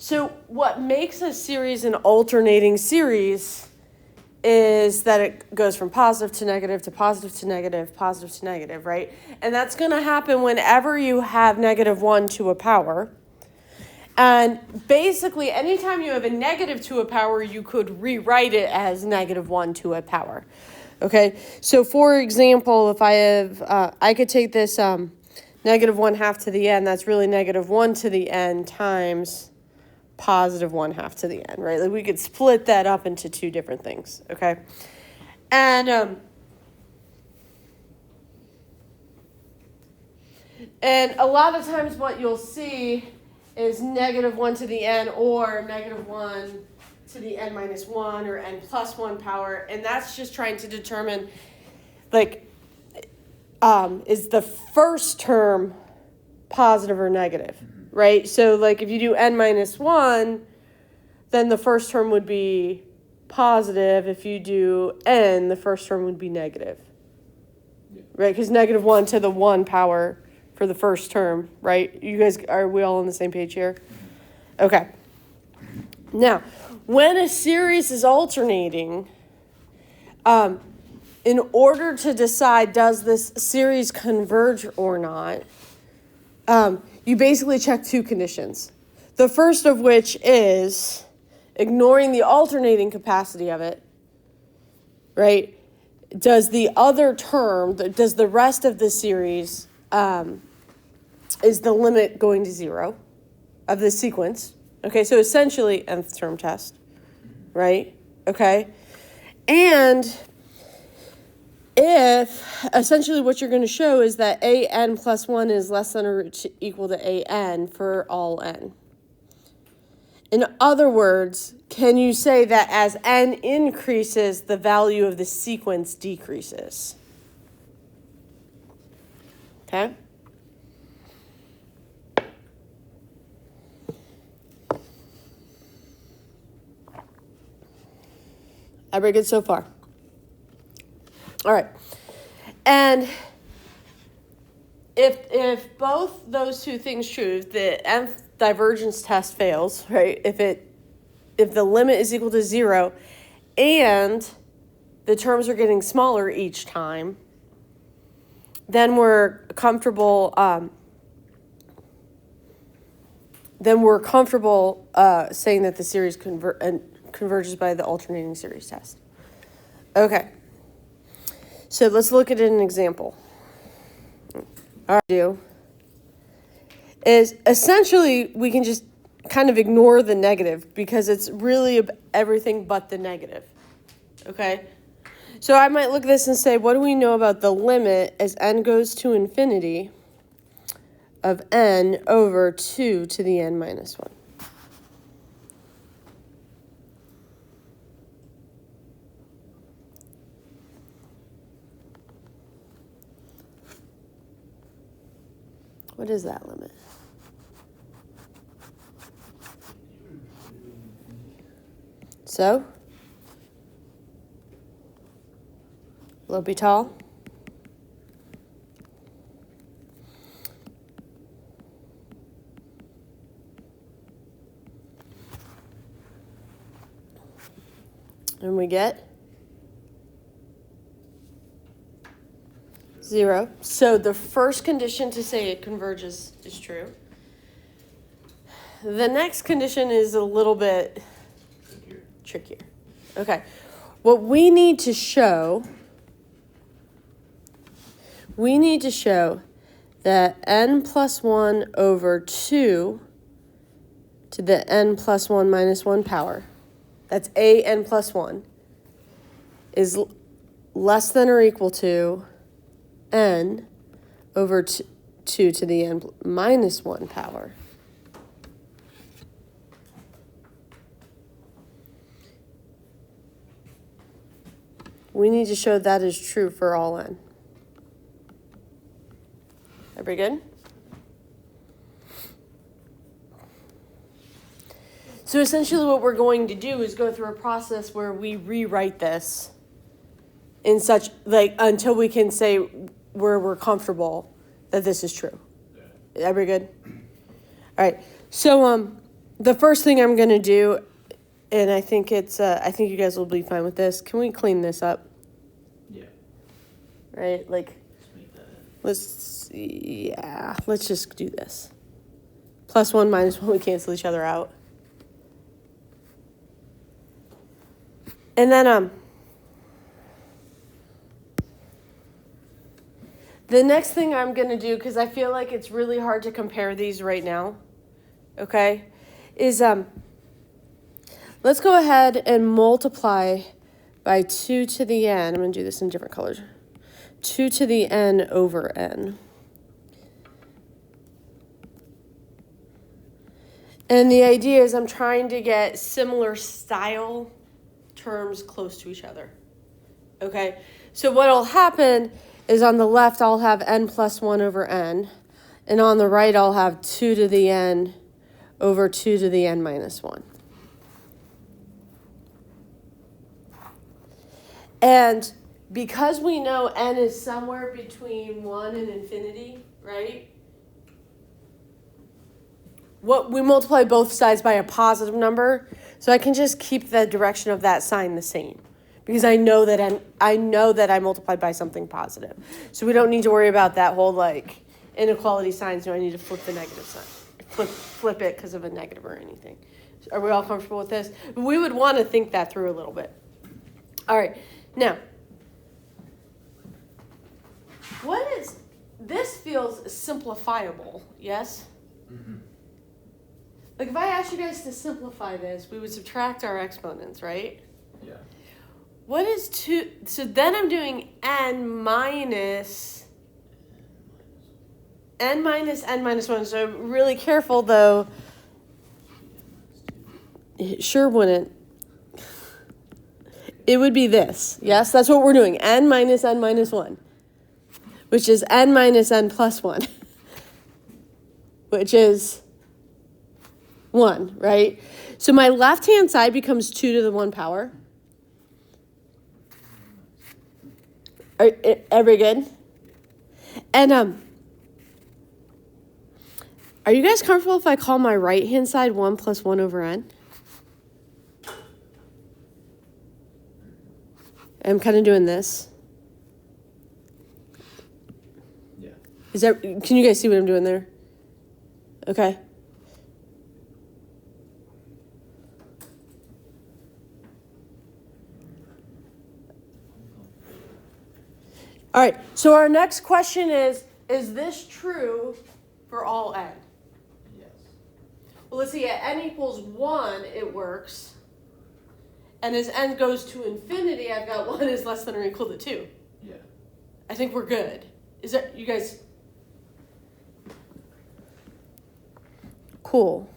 So what makes a series an alternating series is that it goes from positive to negative to positive to negative, positive to negative, right? And that's going to happen whenever you have -1 to a power. And basically, anytime you have a negative to a power, you could rewrite it as -1 to a power. Okay, so for example, if I have, I could take this -1/2 to the n, that's really -1 to the n times +1/2 to the n, right? Like we could split that up into two different things, okay? And a lot of times what you'll see is -1 to the n or -1 to the n minus 1 or n plus 1 power, and that's just trying to determine, like, is the first term positive or negative, right? So, like, if you do n minus 1, then the first term would be positive. If you do n, the first term would be negative, right? Because -1 to the 1 power for the first term, right? You guys, are we all on the same page here? Okay. Now, when a series is alternating, in order to decide does this series converge or not, you basically check two conditions. The first of which is ignoring the alternating capacity of it, right? Does the other term, does the rest of the series, is the limit going to 0 of the sequence? Okay, so essentially nth term test, right? Okay, and if essentially what you're going to show is that an plus 1 is less than or equal to an for all n. In other words, can you say that as n increases, the value of the sequence decreases? Okay? Everybody good so far? All right. And if both those two things true, if the nth divergence test fails, right? If the limit is equal to 0 and the terms are getting smaller each time, then we're comfortable saying that the series converges by the alternating series test. Okay. So let's look at an example. All right, is essentially we can just kind of ignore the negative because it's really everything but the negative. Okay? So I might look at this and say, what do we know about the limit as n goes to infinity of n over 2 to the n minus 1? What is that limit? So, L'Hopital. And we get 0. So the first condition to say it converges is true. The next condition is a little bit trickier. Okay. What we need to show that n plus 1 over 2 to the n plus 1 minus 1 power, that's an plus 1, is less than or equal to n over 2 to the n minus 1 power. We need to show that is true for all n. Everybody good? So essentially what we're going to do is go through a process where we rewrite this in such, like, until we can say where we're comfortable that this is true. Everybody good? All right. So the first thing I'm going to do, and I think I think you guys will be fine with this. Can we clean this up? Yeah. Right? Like, Just make that let's just do this. Plus 1, minus 1, we cancel each other out. And then, the next thing I'm going to do, because I feel like it's really hard to compare these right now, okay, is let's go ahead and multiply by 2 to the n. I'm going to do this in different colors. 2 to the n over n. And the idea is I'm trying to get similar style terms close to each other. Okay? So what'll happen is on the left I'll have n plus 1 over n. And on the right I'll have 2 to the n over 2 to the n minus 1. And because we know n is somewhere between 1 and infinity, right? What we multiply both sides by a positive number, so I can just keep the direction of that sign the same, because I know that I multiplied by something positive. So we don't need to worry about that whole like inequality signs. Do I need to flip the negative sign? Flip it because of a negative or anything? Are we all comfortable with this? We would want to think that through a little bit. All right, now. This feels simplifiable, yes? Mm-hmm. Like if I asked you guys to simplify this, we would subtract our exponents, right? Yeah. What is 2? So then I'm doing n minus n minus 1. So really careful though. It sure wouldn't. It would be this. Yes, that's what we're doing. N minus 1. Which is n minus n plus 1. Which is 1, right? So my left-hand side becomes 2 to the 1 power. Everybody good? And are you guys comfortable if I call my right-hand side 1 plus 1 over n? I'm kind of doing this. Yeah. Can you guys see what I'm doing there? Okay. All right, so our next question is this true for all n? Yes. Well, let's see, at n equals 1, it works. And as n goes to infinity, I've got 1 is less than or equal to 2. Yeah. I think we're good. Is that, you guys? Cool.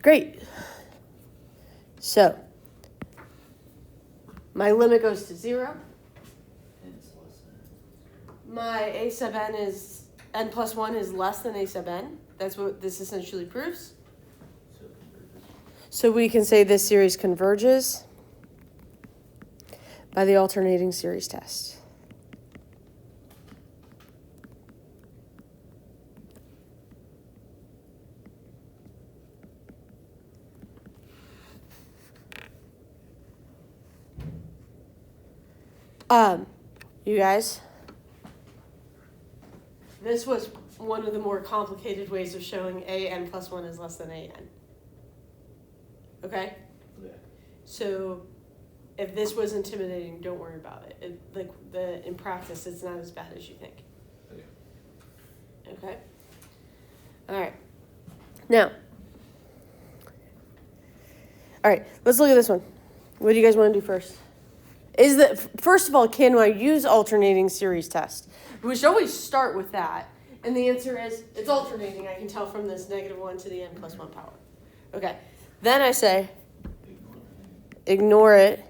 Great. So, my limit goes to 0. And it's less than. My a sub n is, n plus 1 is less than a sub n. That's what this essentially proves. So it converges. So we can say this series converges by the alternating series test. You guys, this was one of the more complicated ways of showing a n plus 1 is less than a n. Okay? Yeah. So if this was intimidating, don't worry about it. In practice, it's not as bad as you think. Okay. Okay? All right. Now, all right, let's look at this one. What do you guys want to do first? First of all, can I use alternating series test? We should always start with that. And the answer is, it's alternating. I can tell from this -1 to the n plus 1 power. Okay. Then I say, ignore it,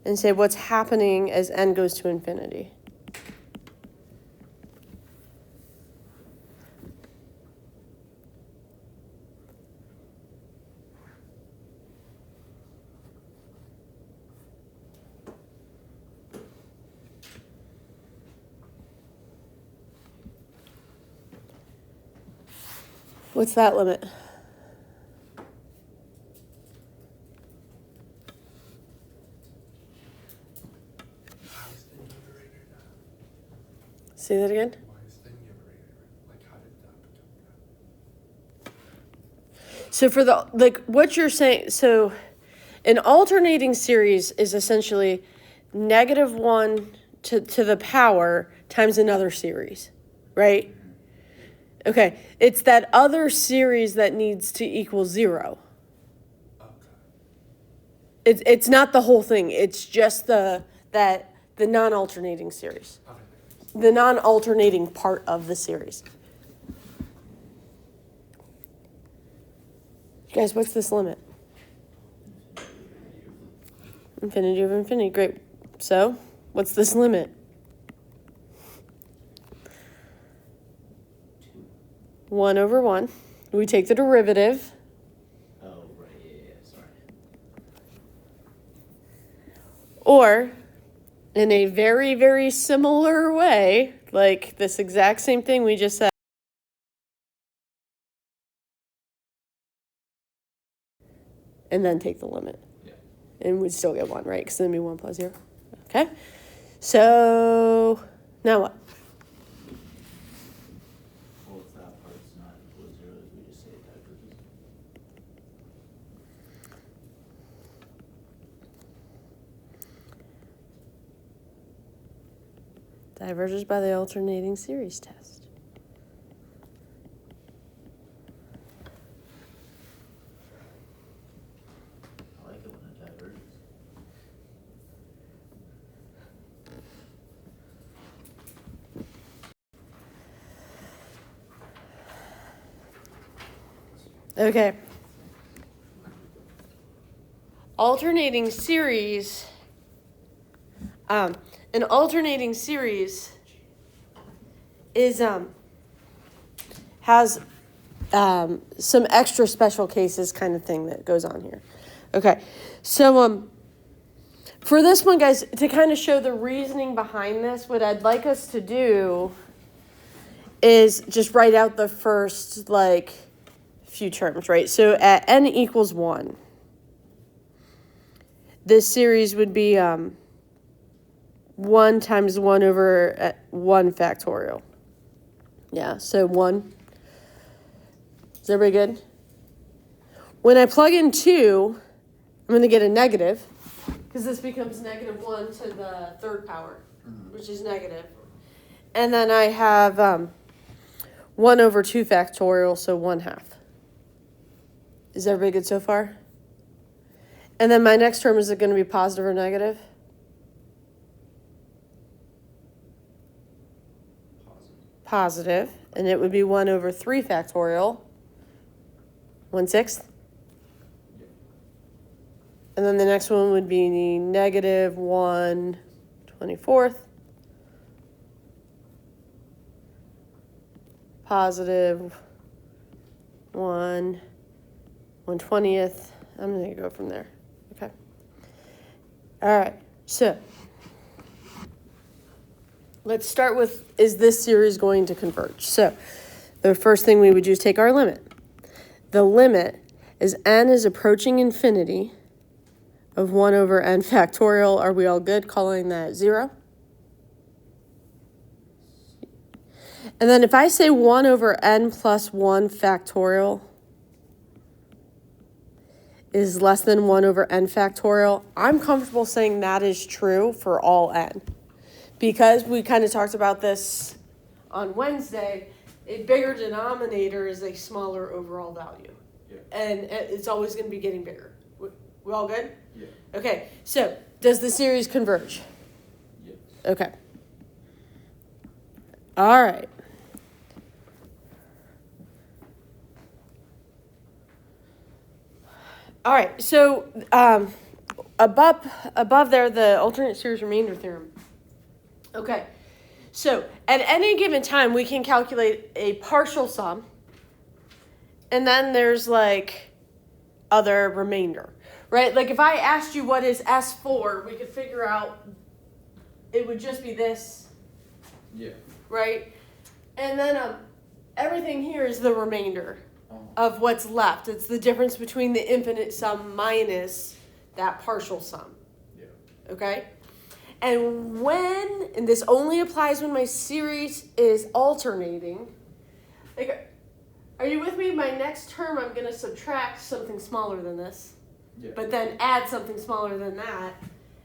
and say what's happening as n goes to infinity. What's that limit? Say that again. So for the, like, what you're saying, so an alternating series is essentially -1 to the power times another series, right? Okay, it's that other series that needs to equal 0. It's not the whole thing. It's just the non-alternating series. The non-alternating part of the series. Guys, what's this limit? Infinity over infinity. Great. So, what's this limit? 1 over 1. We take the derivative. Oh, right, yeah, sorry. Or, in a very, very similar way, like this exact same thing we just said, and then take the limit. Yeah. And we'd still get 1, right? Because then it'd be 1 plus 0. Okay? So, now what? Well, if that part's not equal to 0, we just say it diverges. Diverges by the alternating series test. I like it when it diverges. Okay. Alternating series. An alternating series is has some extra special cases kind of thing that goes on here. Okay, so for this one, guys, to kind of show the reasoning behind this, what I'd like us to do is just write out the first few terms, right? So at n equals 1, this series would be 1 times 1 over 1 factorial. Yeah, so 1. Is everybody good? When I plug in 2, I'm going to get a negative, because this becomes -1 to the third power, which is negative. And then I have 1 over 2 factorial, so 1/2. Is everybody good so far? And then my next term, is it going to be positive or negative? Positive, and it would be 1 over 3 factorial, 1/6. Yeah. And then the next one would be negative 1/24, positive 1/20. I'm going to go from there. Okay. All right, so let's start with, is this series going to converge? So the first thing we would do is take our limit. The limit is n is approaching infinity of 1 over n factorial. Are we all good calling that 0? And then if I say 1 over n plus 1 factorial is less than 1 over n factorial, I'm comfortable saying that is true for all n. Because we kind of talked about this on Wednesday, a bigger denominator is a smaller overall value. Yeah. And it's always going to be getting bigger. We all good? Yeah. Okay, so does the series converge? Yes. Okay. All right. All right, so above there, the alternate series remainder theorem. Okay, so at any given time, we can calculate a partial sum, and then there's other remainder, right? Like if I asked you what is S4, we could figure out it would just be this, Yeah. right? And then everything here is the remainder. of what's left. It's the difference between the infinite sum minus that partial sum. Yeah. Okay? And this only applies when my series is alternating. Like, are you with me? My next term, I'm going to subtract something smaller than this, but then add something smaller than that.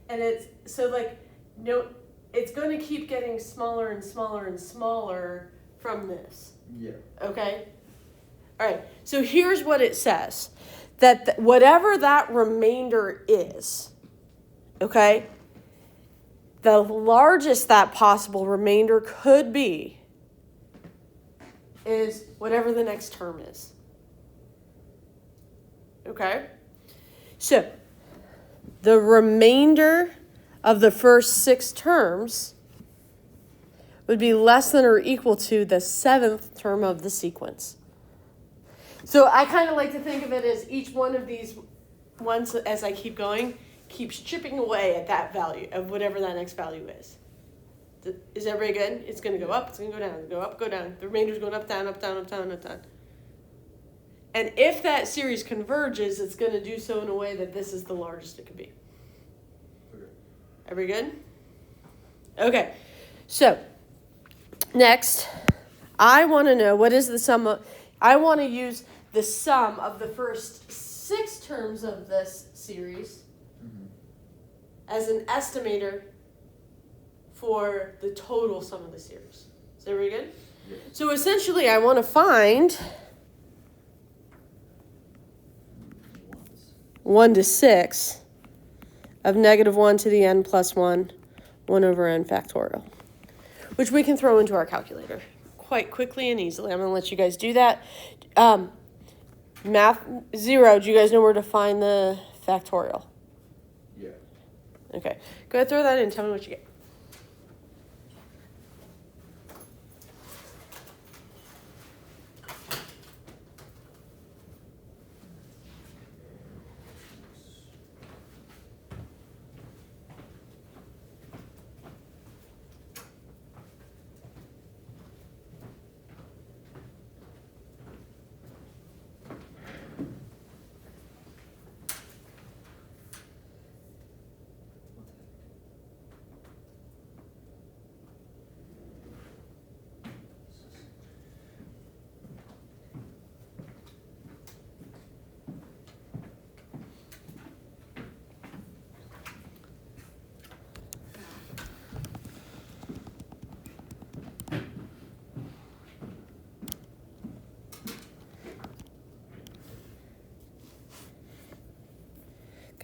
And it's going to keep getting smaller and smaller and smaller from this. Yeah. Okay? All right. So here's what it says. That whatever that remainder is, okay, the largest that possible remainder could be is whatever the next term is. Okay? So, the remainder of the first 6 terms would be less than or equal to the 7th term of the sequence. So I kind of like to think of it as each one of these ones, as I keep going, keeps chipping away at that value of whatever that next value is. Is everybody good? It's going to go up, it's going to go down, go up, go down. The remainder's going up, down, up, down, up, down, up, down. And if that series converges, it's going to do so in a way that this is the largest it could be. Okay. Everybody good? Okay. So, next, I want to know what is the sum of... I want to use the sum of the first 6 terms of this series as an estimator for the total sum of the series. Is that very good? Yeah. So essentially, I want to find 1 to 6 of negative 1 to the n plus 1, 1 over n factorial, which we can throw into our calculator quite quickly and easily. I'm going to let you guys do that. Math 0, do you guys know where to find the factorial? Yeah. Okay, go ahead, throw that in. Tell me what you get.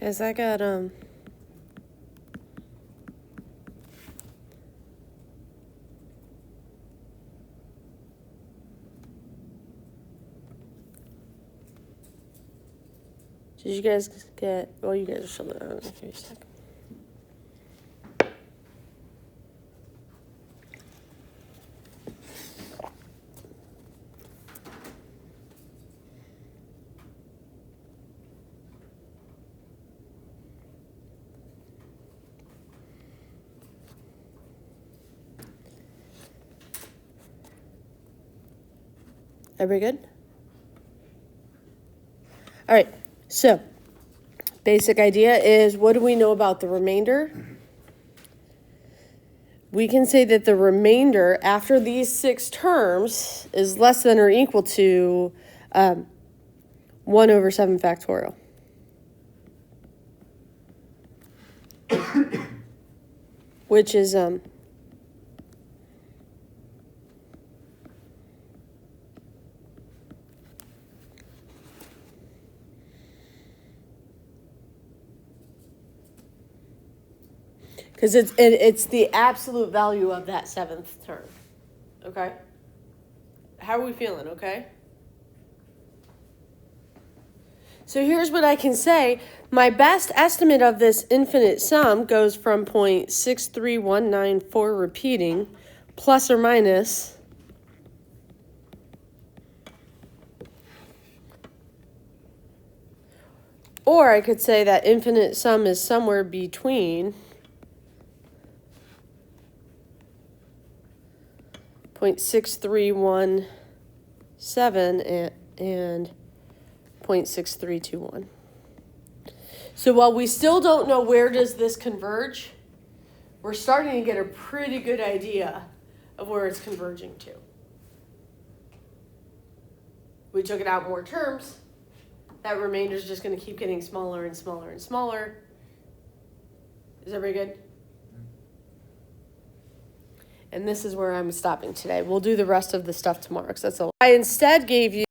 Guys, I got, did you guys get, well, you guys are still there. Give me a second. Everybody good? All right, so basic idea is, what do we know about the remainder? We can say that the remainder after these 6 terms is less than or equal to 1 over 7 factorial. Which is because it's the absolute value of that 7th term. Okay? How are we feeling, okay? So here's what I can say. My best estimate of this infinite sum goes from 0.63194 repeating plus or minus or I could say that infinite sum is somewhere between 0.6317 and 0.6321. So while we still don't know where does this converge, we're starting to get a pretty good idea of where it's converging to. We took it out more terms. That remainder is just going to keep getting smaller and smaller and smaller. Is everybody good? And this is where I'm stopping today. We'll do the rest of the stuff tomorrow because that's a lot. I instead gave you